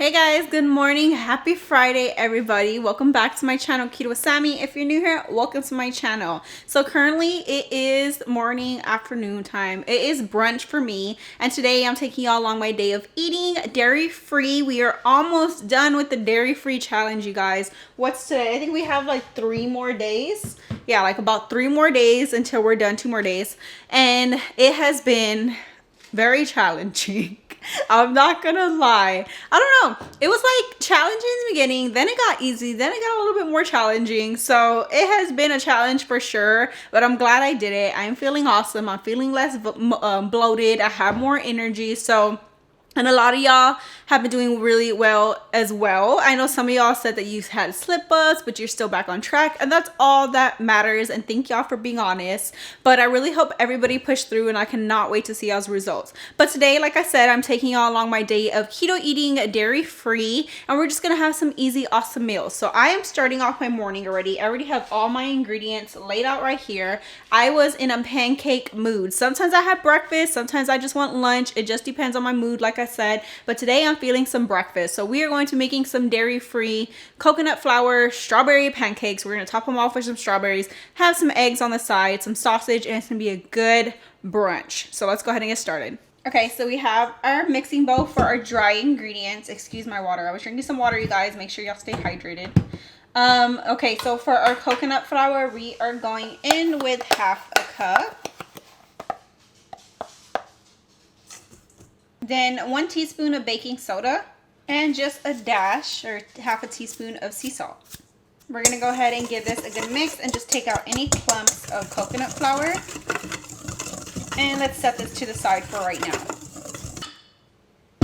Hey guys, good morning. Happy Friday, everybody. Welcome back to my channel, Keto with Sammy. If you're new here, welcome to my channel. So currently it is morning, afternoon time. It is brunch for me. And today I'm taking y'all along my day of eating dairy-free. We are almost done with the dairy-free challenge, you guys. What's today? I think we have like 3 more days. Yeah, like about 3 more days until we're done, 2 more days. And it has been very challenging. I'm not gonna lie. I don't know. It was like challenging in the beginning, then it got easy, then it got a little bit more challenging. So it has been a challenge for sure, but I'm glad I did it. I'm feeling awesome. I'm feeling less bloated. I have more energy. And a lot of y'all have been doing really well as well. I know some of y'all said that you had slip-ups, but you're still back on track. And that's all that matters. And thank y'all for being honest. But I really hope everybody pushed through and I cannot wait to see y'all's results. But today, like I said, I'm taking y'all along my day of keto eating, dairy-free. And we're just going to have some easy, awesome meals. So I am starting off my morning already. I already have all my ingredients laid out right here. I was in a pancake mood. Sometimes I have breakfast. Sometimes I just want lunch. It just depends on my mood, like I said, but today I'm feeling some breakfast. So we are going to be making some dairy-free coconut flour strawberry pancakes. We're going to top them off with some strawberries, have some eggs on the side, some sausage, and it's going to be a good brunch. So let's go ahead and get started. Okay, so we have our mixing bowl for our dry ingredients. Excuse my water. I was drinking some water, you guys. Make sure y'all stay hydrated. Okay, so for our coconut flour, we are going in with half a cup. Then 1 teaspoon of baking soda and just a dash or half a teaspoon of sea salt. We're going to go ahead and give this a good mix and just take out any clumps of coconut flour. And let's set this to the side for right now.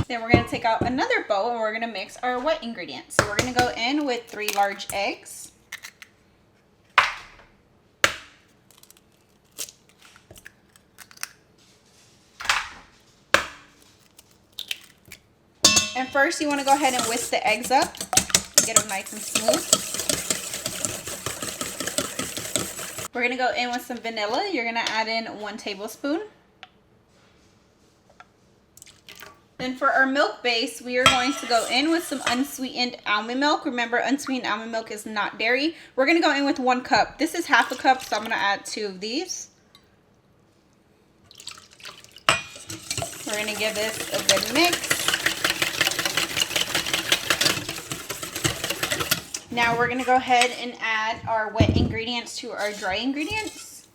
Then we're going to take out another bowl and we're going to mix our wet ingredients. So we're going to go in with 3 large eggs. And first you want to go ahead and whisk the eggs up and get them nice and smooth. We're going to go in with some vanilla. You're going to add in 1 tablespoon. Then for our milk base, we are going to go in with some unsweetened almond milk. Remember, unsweetened almond milk is not dairy. We're going to go in with 1 cup. This is half a cup, so I'm going to add 2 of these. We're going to give this a good mix. Now we're going to go ahead and add our wet ingredients to our dry ingredients.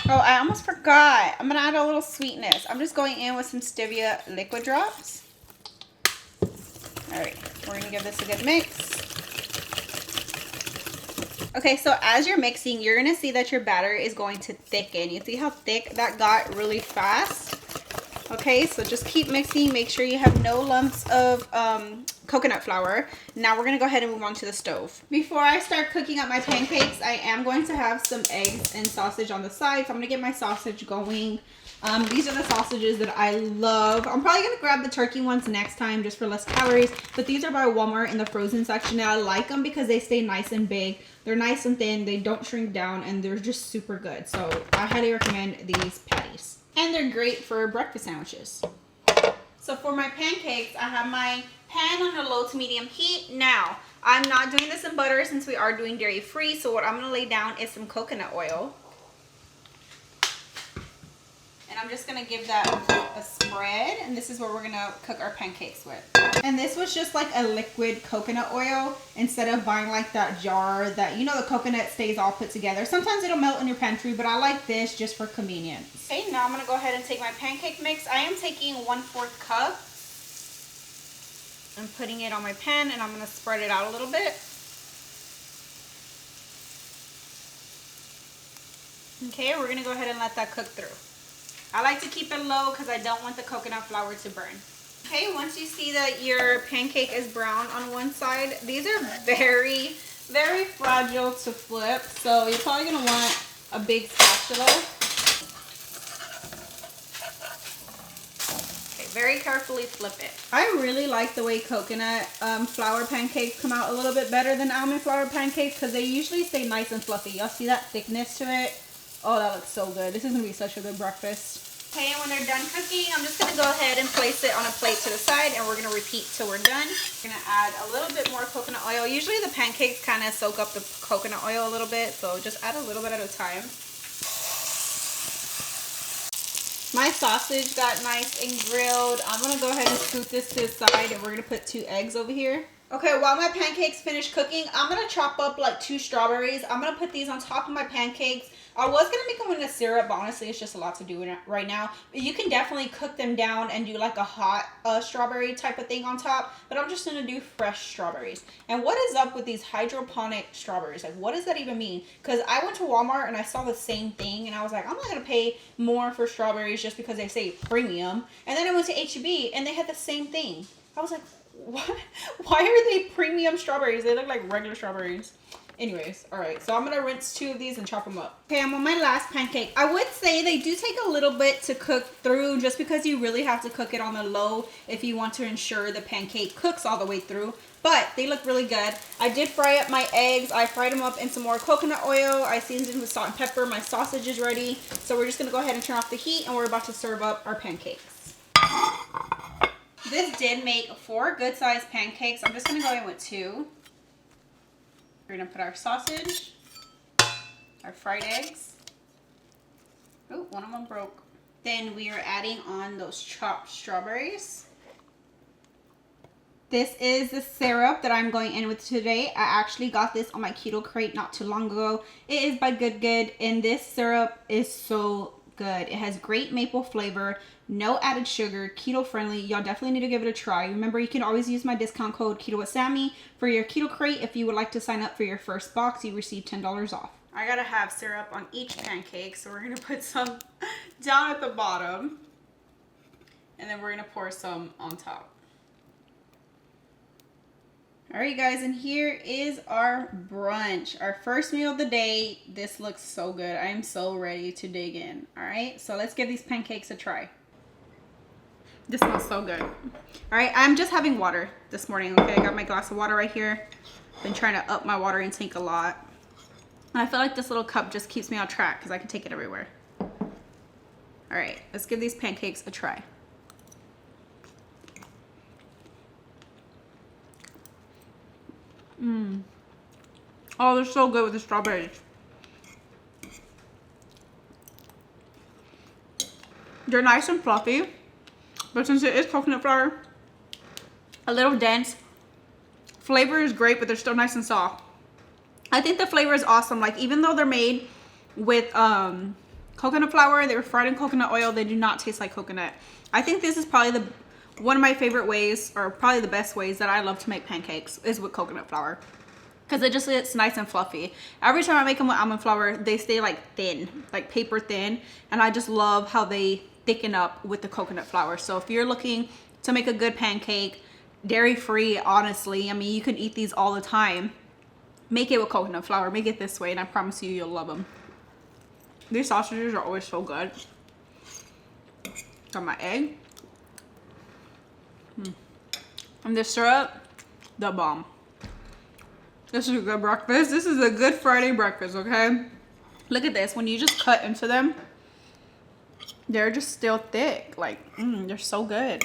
Oh, I almost forgot. I'm going to add a little sweetness. I'm just going in with some stevia liquid drops. Alright, we're going to give this a good mix. Okay, so as you're mixing, you're going to see that your batter is going to thicken. You see how thick that got really fast? Okay, so just keep mixing. Make sure you have no lumps of coconut flour. Now we're going to go ahead and move on to the stove. Before I start cooking up my pancakes, I am going to have some eggs and sausage on the side. So I'm going to get my sausage going. These are the sausages that I love. I'm probably going to grab the turkey ones next time just for less calories. But these are by Walmart in the frozen section. And I like them because they stay nice and big. They're nice and thin. They don't shrink down. And they're just super good. So I highly recommend these patties. And they're great for breakfast sandwiches. So for my pancakes, I have my pan on a low to medium heat. Now, I'm not doing this in butter since we are doing dairy free. So what I'm going to lay down is some coconut oil. And I'm just going to give that a spread. And this is what we're going to cook our pancakes with. And this was just like a liquid coconut oil instead of buying like that jar that, you know, the coconut stays all put together. Sometimes it'll melt in your pantry, but I like this just for convenience. Okay, now I'm going to go ahead and take my pancake mix. I am taking 1/4 cup. I'm putting it on my pan and I'm going to spread it out a little bit. Okay, we're going to go ahead and let that cook through. I like to keep it low because I don't want the coconut flour to burn. Okay, once you see that your pancake is brown on one side, these are very, very fragile to flip. So you're probably going to want a big spatula. Okay, very carefully flip it. I really like the way coconut flour pancakes come out a little bit better than almond flour pancakes because they usually stay nice and fluffy. Y'all see that thickness to it? Oh, that looks so good. This is going to be such a good breakfast. Okay, and when they're done cooking, I'm just gonna go ahead and place it on a plate to the side, and we're gonna repeat till we're done. I'm gonna add a little bit more coconut oil. Usually the pancakes kind of soak up the coconut oil a little bit, so just add a little bit at a time. My sausage got nice and grilled. I'm gonna go ahead and scoot this to the side, and we're gonna put 2 eggs over here. Okay, while my pancakes finish cooking, I'm gonna chop up like 2 strawberries. I'm gonna put these on top of my pancakes. I was gonna make them in a syrup, but honestly, it's just a lot to do right now. But you can definitely cook them down and do like a hot strawberry type of thing on top. But I'm just gonna do fresh strawberries. And what is up with these hydroponic strawberries? Like, what does that even mean? Because I went to Walmart and I saw the same thing, and I was like, I'm not gonna pay more for strawberries just because they say premium. And then I went to H-E-B and they had the same thing. I was like, what? Why are they premium strawberries? They look like regular strawberries. Anyways, all right, so I'm gonna rinse 2 of these and chop them up. Okay, I'm on my last pancake. I would say they do take a little bit to cook through, just because you really have to cook it on the low if you want to ensure the pancake cooks all the way through. But they look really good. I did fry up my eggs. I fried them up in some more coconut oil. I seasoned with salt and pepper. My sausage is ready. So we're just gonna go ahead and turn off the heat, and we're about to serve up our pancakes. This did make 4 good-sized pancakes. I'm just gonna go in with 2. We're gonna put our sausage, our fried eggs. Oh, one of them broke. Then we are adding on those chopped strawberries. This is the syrup that I'm going in with today. I actually got this on my KETOKRATE not too long ago. It is by Good, and this syrup is so good. It has great maple flavor, no added sugar, keto friendly. Y'all definitely need to give it a try. Remember, you can always use my discount code KETOWITHSAMMY for your KETOKRATE. If you would like to sign up for your first box, you receive $10 off. I gotta have syrup on each pancake, so we're gonna put some down at the bottom, and then we're gonna pour some on top. All right, guys, and here is our brunch, our first meal of the day. This looks so good. I am so ready to dig in. All right, so let's give these pancakes a try. This smells so good. All right, I'm just having water this morning, okay? I got my glass of water right here. Been trying to up my water intake a lot. And I feel like this little cup just keeps me on track because I can take it everywhere. All right, let's give these pancakes a try. Oh, they're so good with the strawberries. They're nice and fluffy, but since it is coconut flour, a little dense. Flavor is great, but they're still nice and soft. I think the flavor is awesome. Like, even though they're made with coconut flour, they were fried in coconut oil, they do not taste like coconut. I think this is probably one of my favorite ways, or probably the best ways that I love to make pancakes, is with coconut flour. Because it just gets nice and fluffy. Every time I make them with almond flour, they stay like thin, like paper thin. And I just love how they thicken up with the coconut flour. So if you're looking to make a good pancake, dairy-free, honestly, I mean, you can eat these all the time. Make it with coconut flour. Make it this way, and I promise you, you'll love them. These sausages are always so good. Got my egg. And this syrup, the bomb. This is a good breakfast. This is a good Friday breakfast, okay? Look at this. When you just cut into them, they're just still thick. Like, they're so good.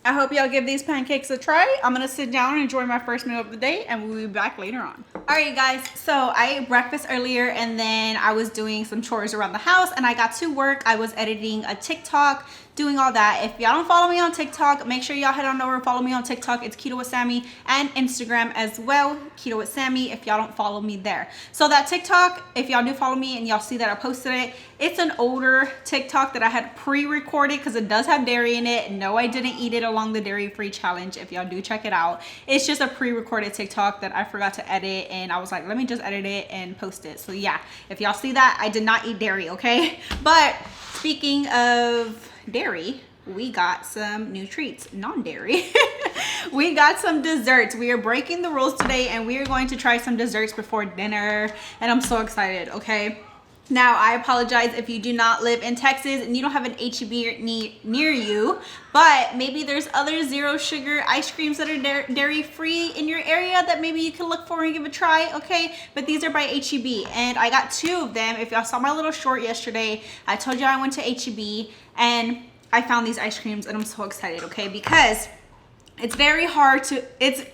I hope y'all give these pancakes a try. I'm gonna sit down and enjoy my first meal of the day, and we'll be back later on. All right, guys, so I ate breakfast earlier, and then I was doing some chores around the house, and I got to work. I was editing a TikTok, doing all that. If y'all don't follow me on TikTok, make sure y'all head on over and follow me on TikTok. It's Keto with Sammy, and Instagram as well, Keto with Sammy, if y'all don't follow me there. So that TikTok, if y'all do follow me and y'all see that I posted it, it's an older TikTok that I had pre-recorded because it does have dairy in it. No, I didn't eat it along the dairy-free challenge. If y'all do check it out, it's just a pre-recorded TikTok that I forgot to edit, and I was like, let me just edit it and post it. So yeah, if y'all see that, I did not eat dairy, okay? But speaking of dairy, we got some new treats, non-dairy. We got some desserts. We are breaking the rules today, and we are going to try some desserts before dinner, and I'm so excited, okay? Now, I apologize if you do not live in Texas and you don't have an H-E-B near you, but maybe there's other zero sugar ice creams that are dairy free in your area that maybe you can look for and give a try, okay? But these are by H-E-B, and I got 2 of them. If y'all saw my little short yesterday, I told you I went to H-E-B and I found these ice creams, and I'm so excited, okay? Because it's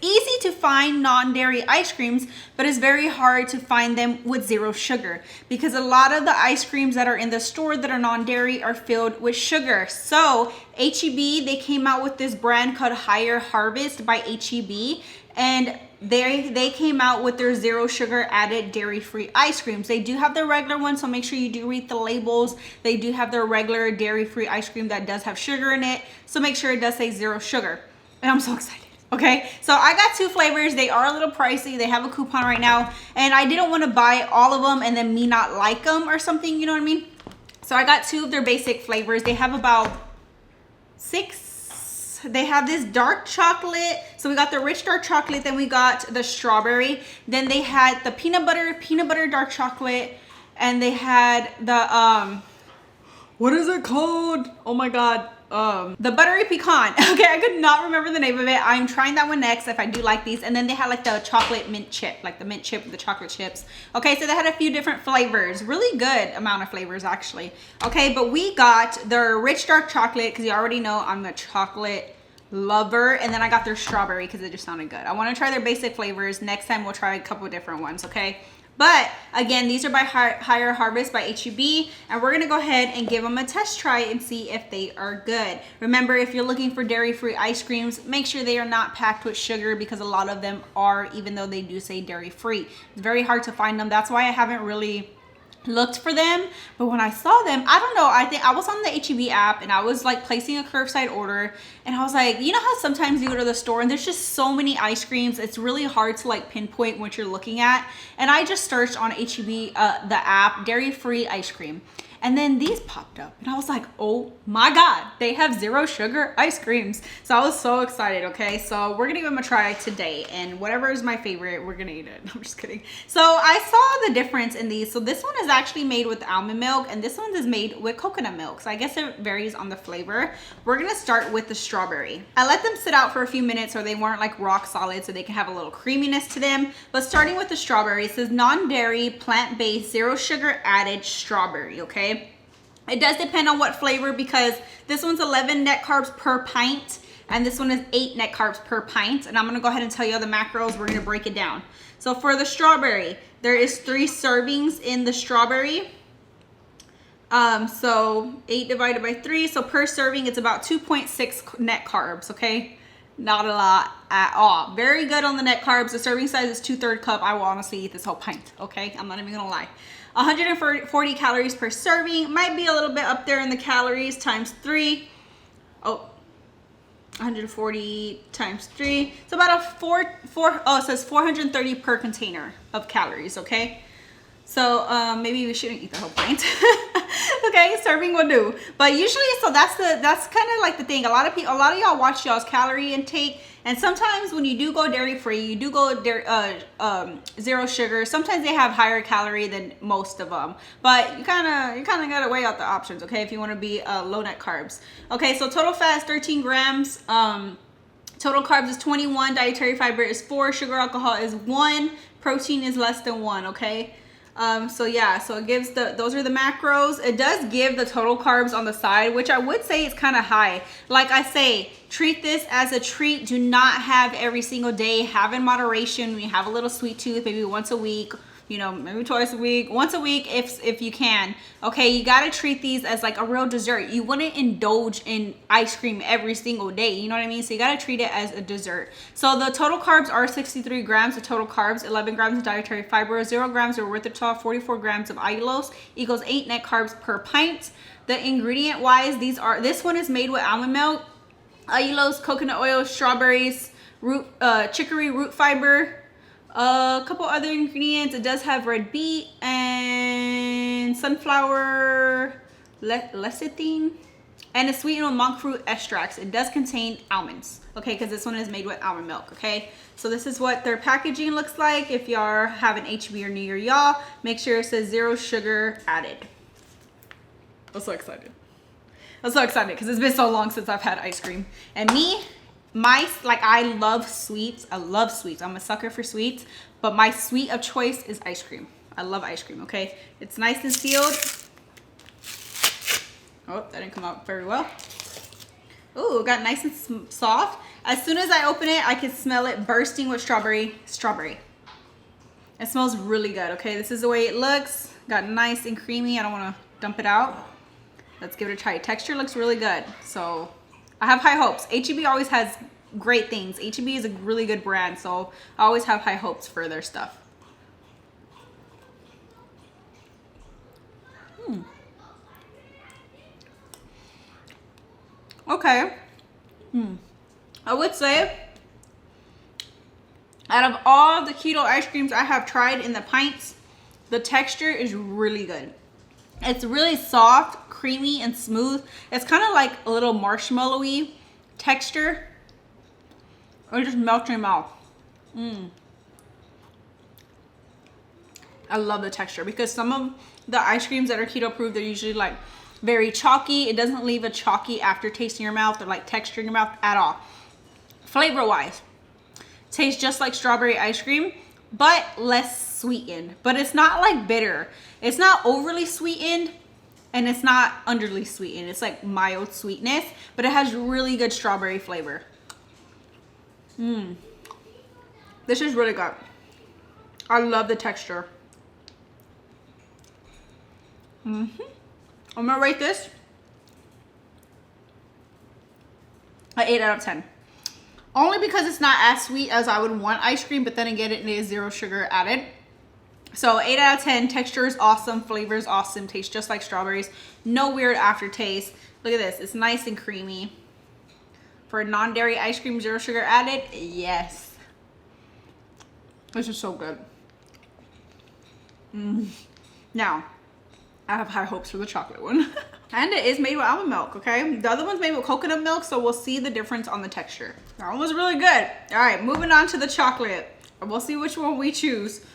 easy to find non-dairy ice creams, but it's very hard to find them with zero sugar, because a lot of the ice creams that are in the store that are non-dairy are filled with sugar. So H-E-B, they came out with this brand called Higher Harvest by H-E-B, and they came out with their zero sugar added dairy-free ice creams. They do have their regular one, so make sure you do read the labels. They do have their regular dairy-free ice cream that does have sugar in it, so make sure it does say zero sugar. And I'm so excited. Okay, so I got 2 flavors. They are a little pricey. They have a coupon right now, and I didn't want to buy all of them and then me not like them or something, you know what I mean? So I got 2 of their basic flavors. They have about 6. They have this dark chocolate. So we got the rich dark chocolate, then we got the strawberry. Then they had the peanut butter dark chocolate, and they had the what is it called? Oh my god. The buttery pecan. Okay, I could not remember the name of it. I'm trying that one next if I do like these. And then they had like the chocolate mint chip, like the mint chip with the chocolate chips. Okay, so they had a few different flavors. Really good amount of flavors actually. Okay, but we got their rich dark chocolate because you already know I'm a chocolate lover. And then I got their strawberry because it just sounded good. I want to try their basic flavors. Next time we'll try a couple of different ones, okay? But again, these are by Higher Harvest by H-E-B, and we're gonna go ahead and give them a test try and see if they are good. Remember, if you're looking for dairy-free ice creams, make sure they are not packed with sugar, because a lot of them are, even though they do say dairy-free. It's very hard to find them. That's why I haven't really looked for them. But when I saw them, I don't know, I think I was on the H-E-B app and I was like placing a curbside order, and I was like, you know how sometimes you go to the store and there's just so many ice creams, it's really hard to like pinpoint what you're looking at. And I just searched on H-E-B, the app, dairy-free ice cream, and then these popped up and I was like, oh my god, they have zero sugar ice creams. So I was so excited. Okay, so we're gonna give them a try today, and whatever is my favorite, we're gonna eat it. I'm just kidding. So I saw the difference in these. So this one is actually made with almond milk, and this one is made with coconut milk, so I guess it varies on the flavor. We're gonna start with the strawberry. I let them sit out for a few minutes so they weren't like rock solid, so they can have a little creaminess to them. But starting with the strawberry, it says non-dairy, plant-based, zero sugar added strawberry. Okay, it does depend on what flavor, because this one's 11 net carbs per pint and this one is 8 net carbs per pint. And I'm gonna go ahead and tell you all the macros. We're gonna break it down. So for the strawberry, there is 3 servings in the strawberry. So 8 divided by 3, so per serving it's about 2.6 net carbs. Okay, not a lot at all. Very good on the net carbs. The serving size is 2/3 cup. I will honestly eat this whole pint. Okay, I'm not even gonna lie. 140 calories per serving. Might be a little bit up there in the calories, times 3. Oh, 140 times 3. It's about a it says 430 per container of calories. Okay, so maybe we shouldn't eat the whole pint. Okay, serving will do. But usually, so that's kind of like the thing. A lot of y'all watch y'all's calorie intake, and sometimes when you do go dairy free, you do go zero sugar. Sometimes they have higher calorie than most of them, but you kind of gotta weigh out the options. Okay, if you want to be low net carbs. Okay, so total fat is 13 grams. Total carbs is 21. Dietary fiber is 4. Sugar alcohol is 1. Protein is less than 1. Okay. So yeah, so it gives those are the macros. It does give the total carbs on the side, which I would say is kind of high. Like I say, treat this as a treat. Do not have every single day. Have in moderation. When you have a little sweet tooth, maybe once a week, you know, maybe twice a week, once a week if you can. Okay, you got to treat these as like a real dessert. You wouldn't indulge in ice cream every single day, you know what I mean? So you got to treat it as a dessert. So the total carbs are 63 grams of total carbs, 11 grams of dietary fiber, 0 grams of erythritol, 44 grams of allulose equals 8 net carbs per pint. The ingredient wise, this one is made with almond milk, allulose, coconut oil, strawberries, chicory root fiber, a couple other ingredients. It does have red beet and sunflower lecithin. And it's sweetened with monk fruit extracts. It does contain almonds, okay, because this one is made with almond milk, okay? So this is what their packaging looks like. If y'all have an HB or New Year, y'all, make sure it says 0 sugar added. I'm so excited. I'm so excited because it's been so long since I've had ice cream. And me, I love sweets. I love sweets. I'm a sucker for sweets, but my sweet of choice is ice cream. I love ice cream, okay? It's nice and sealed. Oh, that didn't come out very well. Ooh, it got nice and soft. As soon as I open it, I can smell it bursting with strawberry. It smells really good, okay? This is the way it looks. Got nice and creamy. I don't want to dump it out. Let's give it a try. Texture looks really good. So I have high hopes. HEB always has great things. HEB is a really good brand, so I always have high hopes for their stuff. Okay. I would say out of all the keto ice creams I have tried in the pints, the texture is really good. It's really soft, creamy, and smooth. It's kind of like a little marshmallowy texture. It just melts in your mouth. I love the texture because some of the ice creams that are keto approved, they're usually like very chalky. It doesn't leave a chalky aftertaste in your mouth or like texture in your mouth at all. Flavor wise, tastes just like strawberry ice cream, but less sweetened. But it's not like bitter. It's not overly sweetened and it's not underly sweetened. It's like mild sweetness, but it has really good strawberry flavor. This is really good. I love the texture. I'm gonna rate this an 8 out of 10. Only because it's not as sweet as I would want ice cream, but then again, it is 0 sugar added. So 8 out of 10. Texture is awesome. Flavor is awesome. Tastes just like strawberries. No weird aftertaste. Look at this. It's nice and creamy. For a non-dairy ice cream, 0 sugar added, yes. This is so good. Now, I have high hopes for the chocolate one. And it is made with almond milk, okay? The other one's made with coconut milk, so we'll see the difference on the texture. That one was really good. All right, moving on to the chocolate. We'll see which one we choose.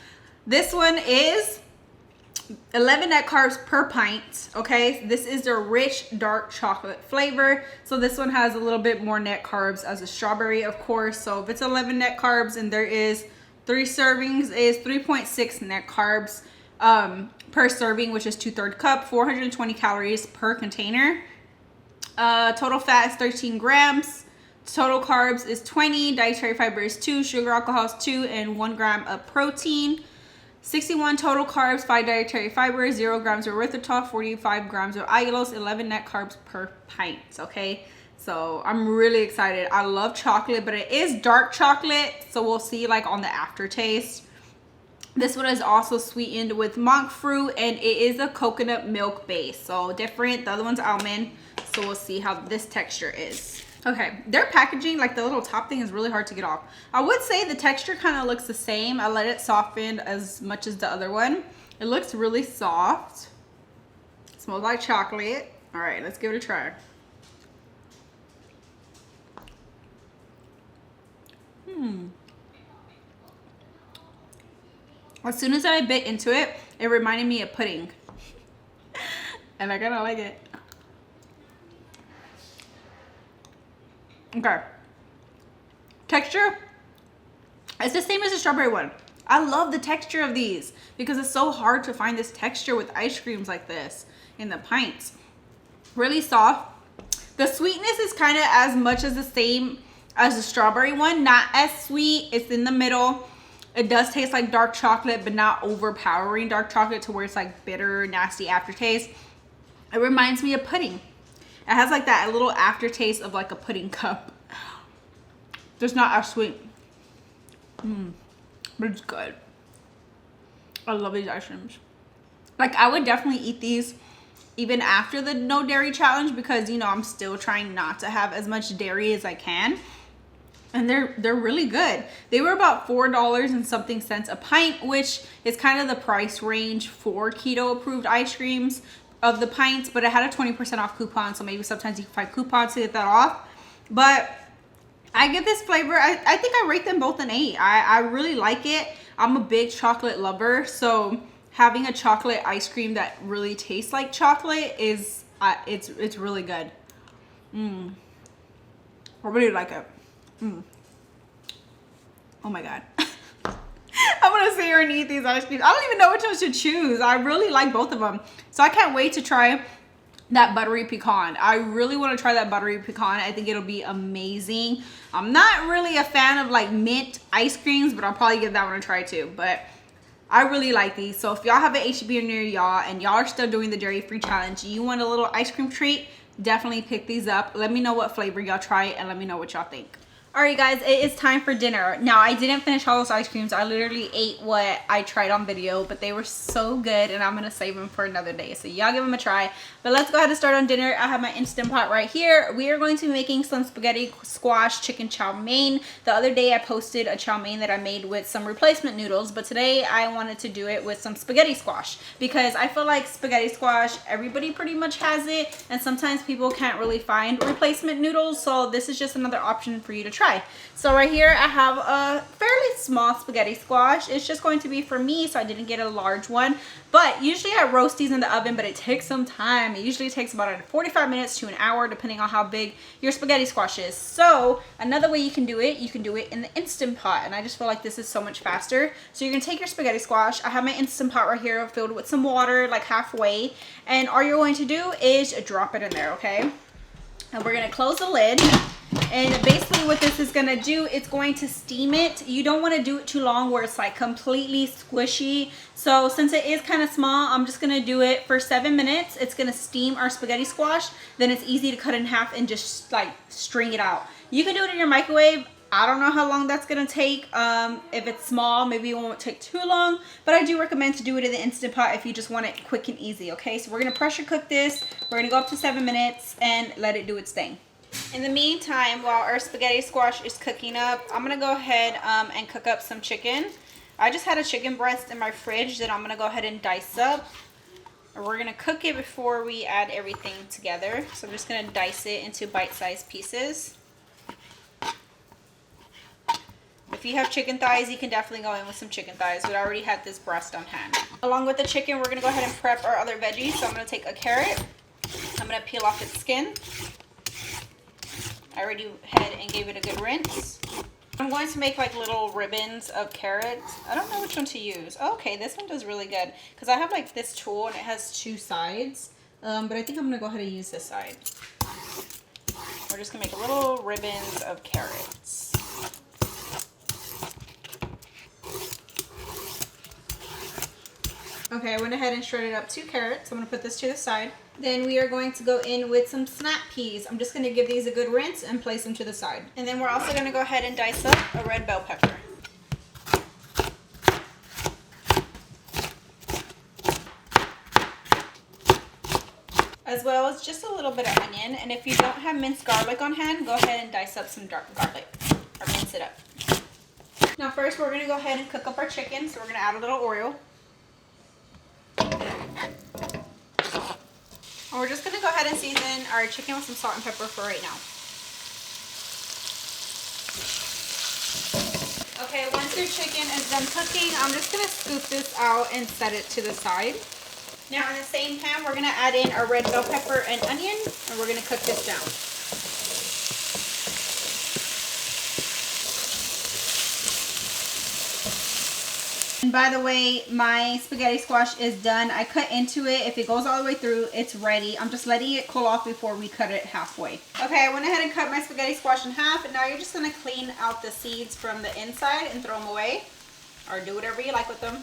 This one is 11 net carbs per pint, okay? This is the rich dark chocolate flavor. So this one has a little bit more net carbs as a strawberry, of course. So if it's 11 net carbs and there is 3 servings, is 3.6 net carbs per serving, which is 2/3 cup, 420 calories per container. Total fat is 13 grams. Total carbs is 20, dietary fiber is 2, sugar alcohol is 2, and 1 gram of protein. 61 total carbs, 5 dietary fiber, 0 grams of erythritol, 45 grams of allulose, 11 net carbs per pint, okay? So I'm really excited. I love chocolate, but it is dark chocolate, so we'll see like on the aftertaste. This one is also sweetened with monk fruit, and it is a coconut milk base, so different. The other one's almond, so we'll see how this texture is. Okay, their packaging, like the little top thing, is really hard to get off. I would say the texture kind of looks the same. I let it soften as much as the other one. It looks really soft. It smells like chocolate. All right, let's give it a try. As soon as I bit into it, it reminded me of pudding. And I kind of like it. Okay. Texture, it's the same as the strawberry one. I love the texture of these because it's so hard to find this texture with ice creams like this in the pints. Really soft. The sweetness is kind of as much as the same as the strawberry one. Not as sweet. It's in the middle. It does taste like dark chocolate, but not overpowering dark chocolate to where it's like bitter, nasty aftertaste. It reminds me of pudding. It has like that little aftertaste of like a pudding cup. Just not as sweet. But it's good. I love these ice creams. Like I would definitely eat these even after the no dairy challenge because, you know, I'm still trying not to have as much dairy as I can. And they're really good. They were about $4 and something cents a pint, which is kind of the price range for keto approved ice creams. of the pints, but it had a 20% off coupon, so maybe sometimes you can find coupons to get that off. But I give this flavor, I think I rate them both an 8. I really like it. I'm a big chocolate lover, so having a chocolate ice cream that really tastes like chocolate is, it's really good. I really like it. Oh my God. I'm gonna sit here and eat these ice creams. I don't even know which one to choose. I really like both of them. So I can't wait to try that buttery pecan. I really want to try that buttery pecan. I think it'll be amazing. I'm not really a fan of like mint ice creams, but I'll probably give that one a try too. But I really like these. So if y'all have an HEB near y'all and y'all are still doing the dairy-free challenge, you want a little ice cream treat, definitely pick these up. Let me know what flavor y'all try and let me know what y'all think. Alright guys, it is time for dinner. Now, I didn't finish all those ice creams. I literally ate what I tried on video, but they were so good and I'm going to save them for another day. So y'all give them a try. But let's go ahead and start on dinner. I have my Instant Pot right here. We are going to be making some spaghetti squash chicken chow mein. The other day I posted a chow mein that I made with some replacement noodles, but today I wanted to do it with some spaghetti squash because I feel like spaghetti squash, everybody pretty much has it, and sometimes people can't really find replacement noodles, so this is just another option for you to try. So right here I have a fairly small spaghetti squash. It's just going to be for me, so I didn't get a large one. But usually I roast these in the oven, but it takes some time. It usually takes about 45 minutes to an hour depending on how big your spaghetti squash is. So another way you can do it in the Instant Pot, and I just feel like this is so much faster. So you're gonna take your spaghetti squash. I have my Instant Pot right here filled with some water, like halfway, and all you're going to do is drop it in there, okay? And we're gonna close the lid. And basically what this is gonna do, it's going to steam it. You don't want to do it too long where it's like completely squishy. So since it is kind of small, I'm just gonna do it for 7 minutes. It's gonna steam our spaghetti squash. Then it's easy to cut in half and just like string it out. You can do it in your microwave. I don't know how long that's gonna take. If it's small, maybe it won't take too long, but I do recommend to do it in the Instant Pot if you just want it quick and easy, okay? So we're gonna pressure cook this. We're gonna go up to 7 minutes and let it do its thing. In the meantime, while our spaghetti squash is cooking up, I'm gonna go ahead and cook up some chicken. I just had a chicken breast in my fridge that I'm gonna go ahead and dice up. We're gonna cook it before we add everything together. So I'm just gonna dice it into bite-sized pieces. If you have chicken thighs, you can definitely go in with some chicken thighs, but I already had this breast on hand. Along with the chicken, we're gonna go ahead and prep our other veggies. So I'm gonna take a carrot. I'm gonna peel off its skin. I already went and gave it a good rinse. I'm going to make like little ribbons of carrots. I don't know which one to use. Oh, okay, this one does really good because I have like this tool and it has 2 sides. But I think I'm gonna go ahead and use this side. We're just gonna make little ribbons of carrots. Okay, I went ahead and shredded up 2 carrots. I'm gonna put this to the side. Then we are going to go in with some snap peas. I'm just going to give these a good rinse and place them to the side. And then we're also going to go ahead and dice up a red bell pepper. As well as just a little bit of onion. And if you don't have minced garlic on hand, go ahead and dice up some garlic or mince it up. Now first we're going to go ahead and cook up our chicken. So we're going to add a little oil. And we're just going to go ahead and season our chicken with some salt and pepper for right now. Okay, once your chicken is done cooking, I'm just going to scoop this out and set it to the side. Now in the same pan, we're going to add in our red bell pepper and onion, and we're going to cook this down. And by the way, my spaghetti squash is done. I cut into it. If it goes all the way through, it's ready. I'm just letting it cool off before we cut it halfway. Okay, I went ahead and cut my spaghetti squash in half, and now you're just gonna clean out the seeds from the inside and throw them away, or do whatever you like with them.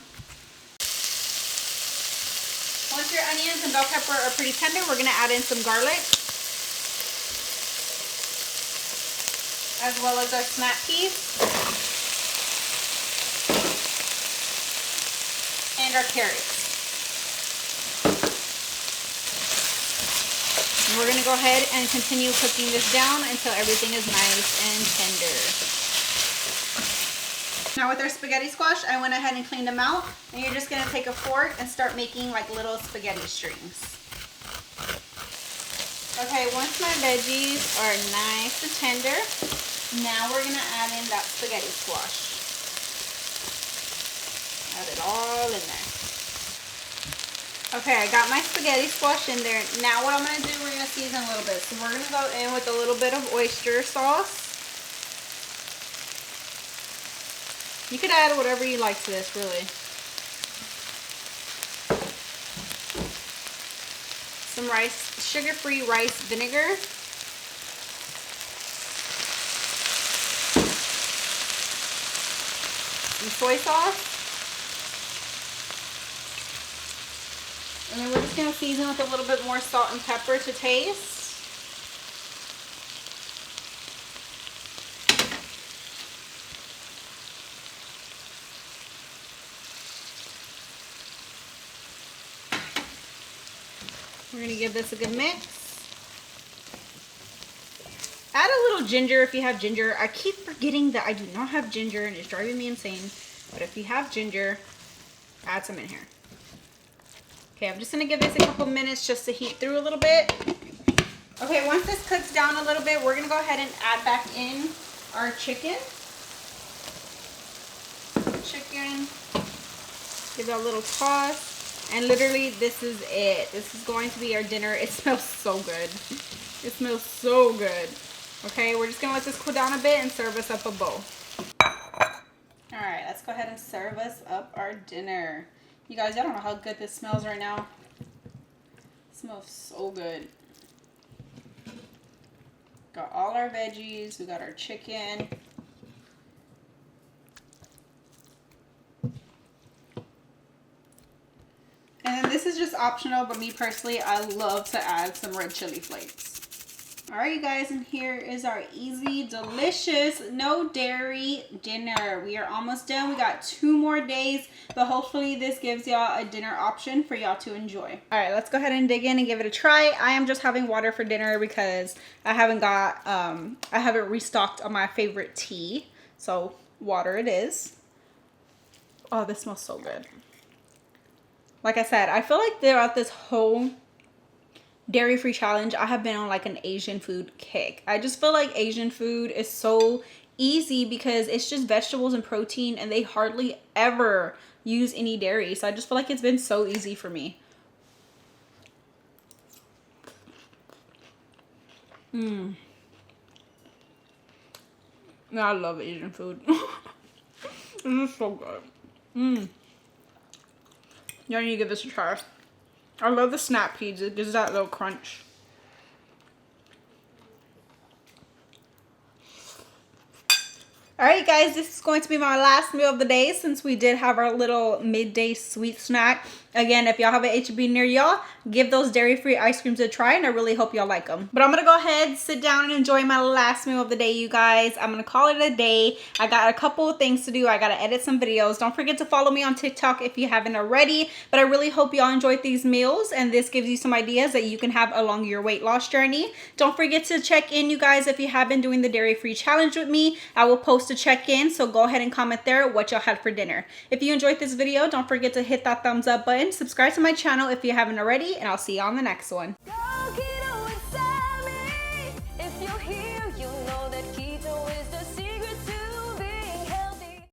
Once your onions and bell pepper are pretty tender, we're gonna add in some garlic, as well as our snap peas. And our carrots. And we're going to go ahead and continue cooking this down until everything is nice and tender. Now with our spaghetti squash, I went ahead and cleaned them out. And you're just going to take a fork and start making like little spaghetti strings. Okay, once my veggies are nice and tender, now we're gonna add in that spaghetti squash. Add it all in there. Okay, I got my spaghetti squash in there. Now what I'm gonna do, we're gonna season a little bit. So we're gonna go in with a little bit of oyster sauce. You could add whatever you like to this, really. Some sugar-free rice vinegar. Some soy sauce. And then we're just going to season with a little bit more salt and pepper to taste. We're going to give this a good mix. Add a little ginger if you have ginger. I keep forgetting that I do not have ginger and it's driving me insane. But if you have ginger, add some in here. Okay, I'm just going to give this a couple minutes just to heat through a little bit. Okay, once this cooks down a little bit, we're going to go ahead and add back in our chicken. Give it a little toss. And literally, this is it. This is going to be our dinner. It smells so good. It smells so good. Okay, we're just going to let this cool down a bit and serve us up a bowl. Alright, let's go ahead and serve us up our dinner. You guys, I don't know how good this smells right now. It smells so good. Got all our veggies. We got our chicken. And then this is just optional, but me personally, I love to add some red chili flakes. Alright, you guys, and here is our easy, delicious, no dairy dinner. We are almost done. We got 2 more days, but hopefully this gives y'all a dinner option for y'all to enjoy. Alright, let's go ahead and dig in and give it a try. I am just having water for dinner because I haven't restocked on my favorite tea. So, water it is. Oh, this smells so good. Like I said, I feel like throughout this whole dairy-free challenge, I have been on like an Asian food kick. I just feel like Asian food is so easy because it's just vegetables and protein and they hardly ever use any dairy. So I just feel like it's been so easy for me. Yeah, I love Asian food. This is so good. Y'all need to give this a try. I love the snap peas. It gives that little crunch. Alright guys, this is going to be my last meal of the day since we did have our little midday sweet snack. Again, if y'all have an HEB near y'all, give those dairy-free ice creams a try and I really hope y'all like them. But I'm going to go ahead, sit down and enjoy my last meal of the day, you guys. I'm going to call it a day. I got a couple of things to do. I got to edit some videos. Don't forget to follow me on TikTok if you haven't already. But I really hope y'all enjoyed these meals and this gives you some ideas that you can have along your weight loss journey. Don't forget to check in, you guys, if you have been doing the dairy-free challenge with me. I will post a check-in, so go ahead and comment there what y'all had for dinner. If you enjoyed this video, don't forget to hit that thumbs up button. Subscribe to my channel if you haven't already, and I'll see you on the next one. Go keto with Sammy. If you're here, you know that keto is the secret to